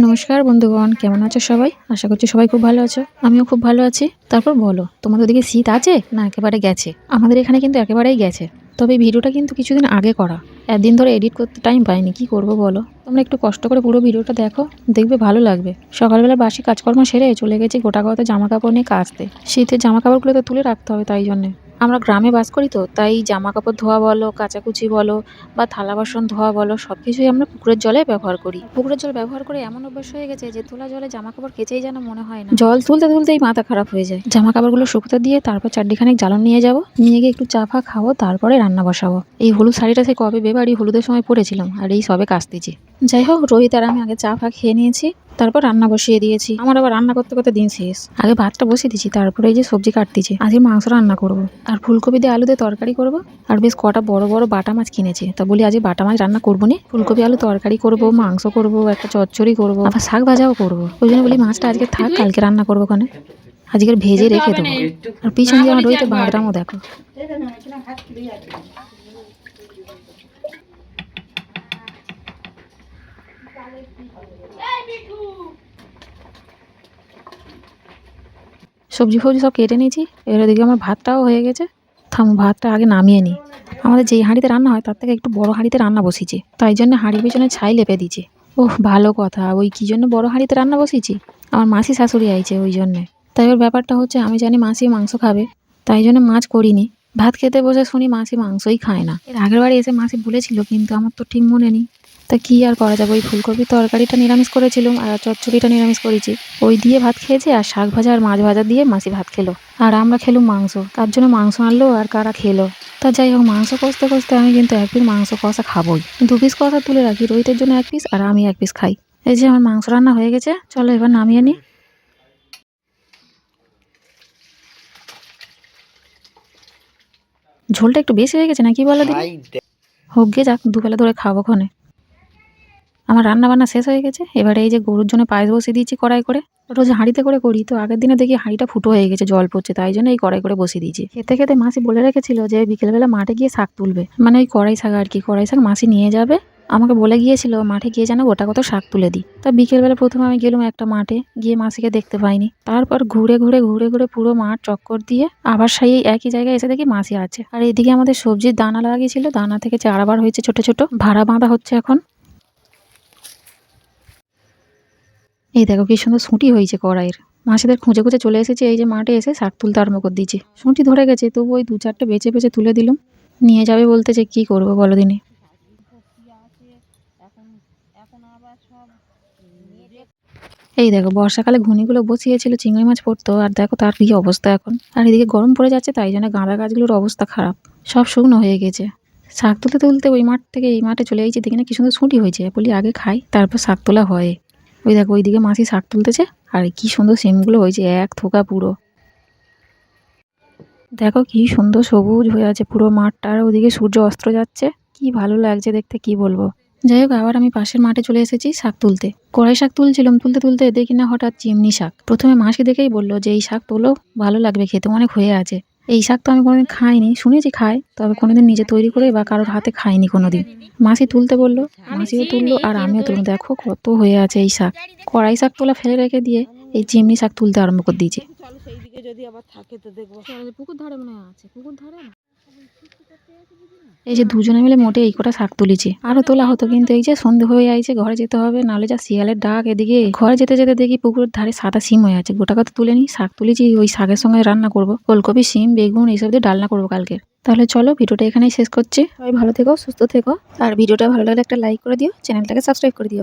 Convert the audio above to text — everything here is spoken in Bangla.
নমস্কার বন্ধুগণ, কেমন আছো সবাই? আশা করছি সবাই খুব ভালো আছো। আমিও খুব ভালো আছি। তারপর বলো, তোমাদের ওদিকে শীত আছে না একেবারে গেছে? আমাদের এখানে কিন্তু একেবারেই গেছে। তবে এই ভিডিওটা কিন্তু কিছুদিন আগে করা, একদিন ধরে এডিট করতে টাইম পাইনি, কি করব বলো। তোমরা একটু কষ্ট করে পুরো ভিডিওটা দেখো, দেখবে ভালো লাগবে। সকালবেলা বাসি কাজকর্ম সেরে চলে গেছি গোটা কথা জামা কাপড় নিয়ে কাচতে। শীতের জামা কাপড়গুলো তো তুলে রাখতে হবে, তাই জন্যে। আমরা গ্রামে বাস করি তো, তাই জামা কাপড় ধোয়া বলো, কাচাকুচি বলো বা থালা বাসন ধোয়া বলো, সবকিছুই আমরা পুকুরের জলে ব্যবহার করি। পুকুরের জল ব্যবহার করে এমন অভ্যাস হয়ে গেছে যে তোলা জলে জামা কাপড় কেচেই যেন মনে হয় না। জল তুলতে তুলতেই মাথা খারাপ হয়ে যায়। জামা কাপড়গুলো শুকোতে দিয়ে তারপর চারদিখানেক জ্বালন নিয়ে যাবো, নিয়ে গিয়ে একটু চা ফা খাবো, তারপরে রান্না বসাবো। এই হলুদ শাড়িটা সে কবে বেবাড়ি হলুদের সময় পরেছিলাম, আর এই সবে কাচতেছি। যাই হোক, রোহিত আর আমি আগে চা ফা খেয়ে নিয়েছি, তারপর রান্না বসিয়ে দিয়েছি। আমার আবার রান্না করতে করতে দিন শেষ। আগে ভাতটা বসিয়ে দিচ্ছি, তারপরে এই যে সবজি কাটতেছি। আজকে মাংস রান্না করব, আর ফুলকপি দিয়ে আলু দিয়ে তরকারি করব। আর বেশ কটা বড় বড় বাটা মাছ কিনেছি, তা বলি আজকে বাটা মাছ রান্না করবো নি, ফুলকপি আলু তরকারি করব, মাংস করব, একটা চচ্চড়ি করব, আবার শাক ভাজাও করব। ওই জন্য বলি মাছটা আজকে থাক, কালকে রান্না করবো ওখানে, আজকের ভেজে রেখে দেবো। আর পিছন দিয়ে আমার রইতে বাঁদরামও দেখো। সবজি ফবজি সব কেটে নিয়েছি, এবার ওদিকে আমার ভাতটাও হয়ে গেছে। থামো, ভাতটা আগে নামিয়ে নিই। আমাদের যেই হাঁড়িতে রান্না হয় তার থেকে একটু বড় হাঁড়িতে রান্না বসিয়েছি, তাই জন্য হাঁড়ির পিছনে ছাই লেপে দিয়েছি। ওহ, ভালো কথা। ওই কি জন্য বড় হাঁড়িতে রান্না বসিয়েছি, আমার মাসি শাশুড়ি আইছে ওই জন্যে। তাই এবার ব্যাপারটা হচ্ছে, আমি জানি মাসি মাংস খাবে, তাই জন্য মাছ করিনি। ভাত খেতে বসে শুনি মাসি মাংসই খায় না। এর আগের বাড়ি এসে মাসি বলেছিল, কিন্তু আমার তো ঠিক মনে নেই। তা কি আর করা যাবে, ওই ফুলকপির তরকারিটা নিরামিষ করেছিলাম আর চচ্চড়িটা নিরামিষ করেছি, ওই দিয়ে ভাত খেয়েছে। আর শাক ভাজা আর মাছ ভাজা দিয়ে মাসি ভাত খেলো, আর আমরা খেলুম মাংস। তার জন্য মাংস আনলো আর কারা খেলো। তা যাই হোক, মাংস কষতে কষতে আমি কিন্তু এক পিস মাংস কষা খাবোই। 2 পিস কষা তুলে রাখি, রোহিতের জন্য 1 পিস আর আমি 1 পিস খাই। এই যে আমার মাংস রান্না হয়ে গেছে, চলো এবার নামিয়ে নিই। ঝোলটা একটু বেশি হয়ে গেছে নাকি বলো দিদি? হোক গে যাক, দুবেলা ধরে খাবো ক্ষণে। আমার রান্না বান্না শেষ হয়ে গেছে। এবারে এই যে গরুর জন্য পায়েস বসিয়ে দিয়েছি কড়াই করে। রোজ হাঁড়িতে করে করি তো, আগের দিনে দেখি হাঁড়িটা ফুটো হয়ে গেছে, জল পড়ছে, তাই জন্য এই কড়াই করে বসিয়ে দিয়েছি। খেতে খেতে মাসি বলে রেখেছিল যে বিকেলবেলা মাঠে গিয়ে শাক তুলবে, মানে ওই কড়াই শাক আর কি। কড়াই শাক মাসি নিয়ে যাবে, আমাকে বলে গিয়েছিল মাঠে গিয়ে যেন গোটা কত শাক তুলে দিই। তা বিকেলবেলা প্রথমে আমি গেলাম একটা মাঠে, গিয়ে মাসিকে দেখতে পাইনি। তারপর ঘুরে ঘুরে ঘুরে ঘুরে পুরো মাঠ চক্কর দিয়ে আবার সেই একই জায়গায় এসে দেখি মাসি আছে। আর এদিকে আমাদের সবজির দানা লাগিয়েছিল, দানা থেকে চারা বার হয়েছে ছোট ছোট, ভাড়া বাঁধা হচ্ছে এখন। এই দেখো কি সুন্দর সুঁটি হয়েছে কড়াইয়ের। মাসিদের খুঁজে খুঁজে চলে এসেছি, এই যে মাঠে এসে শাক তুলতে আরম্ভ করে দিয়েছি। সুঁটি ধরে গেছে, তবু ওই 2-4টে বেছে বেছে তুলে দিলাম। নিয়ে যাবে বলতেছে, কি করবো বলো দিনি। এই দেখো, বর্ষাকালে ঘুনিগুলো বসিয়েছিল, চিংড়ি মাছ পড়তো, আর দেখো তার কি অবস্থা এখন। আর এদিকে গরম পড়ে যাচ্ছে, তাই জন্য গাঁদা গাছগুলোর অবস্থা খারাপ, সব শুকনো হয়ে গেছে। শাক তুলতে তুলতে ওই মাঠ থেকে এই মাঠে চলে গেছি, দেখি না কি সুন্দর সুঁটি হয়েছে, বলি আগে খাই তারপর শাক তোলা হয়। ওই দেখো ওইদিকে মাসি শাক তুলতেছে, আর কি সুন্দর সিমগুলো হয়েছে, এক থোকা পুরো। দেখো কি সুন্দর সবুজ হয়ে আছে পুরো মাঠটা, আর ওদিকে সূর্য অস্ত যাচ্ছে, কি ভালো লাগছে দেখতে, কি বলবো। যাই হোক, আবার আমি পাশের মাঠে চলে এসেছি শাক তুলতে। কড়াই শাক তুলছিলাম, তুলতে তুলতে দেখি না হঠাৎ চিমনি শাক। প্রথমে মাসি দেখেই বললো যে এই শাক তোলো, ভালো লাগবে খেতে, অনেক হয়ে আছে। এই শাক তো আমি কোনোদিন খাইনি, শুনেছি খায়, তবে কোনোদিন নিজে তৈরি করে বা কারোর হাতে খাইনি কোনোদিন। মাসি তুলতে বললো, মাসিও তুললো আর আমিও তুললো। দেখো কত হয়ে আছে এই শাক। কড়াই শাক তোলা ফেলে রেখে দিয়ে এই চিমনি শাক তুলতে আরম্ভ করে দিয়েছি। পুকুর ধারে মনে আছে, পুকুর ধারে এই যে দুজনে মিলে মোটে এই কটা শাক তুলেছি, আরো তোলা হতো, কিন্তু এই যে সন্ধে হয়ে আইছে, ঘরে যেতে হবে, নাহলে যা শিয়ালের ডাক। এদিকে ঘরে যেতে যেতে দেখি পুকুরের ধারে সাদা সিম হয়ে আছে, গোটা কথা তুলে নি। শাক তুলেছি, ওই শাকের সঙ্গে রান্না করব, ফুলকপি, সিম, বেগুন এইসব দিয়ে ডালনা করবো কালকে। তাহলে চলো, ভিডিওটা এখানেই শেষ করছি। সবাই ভালো থেকো, সুস্থ থেকো, আর ভিডিওটা ভালো লাগলে একটা লাইক করে দিও, চ্যানেলটাকে সাবস্ক্রাইব করে দিও।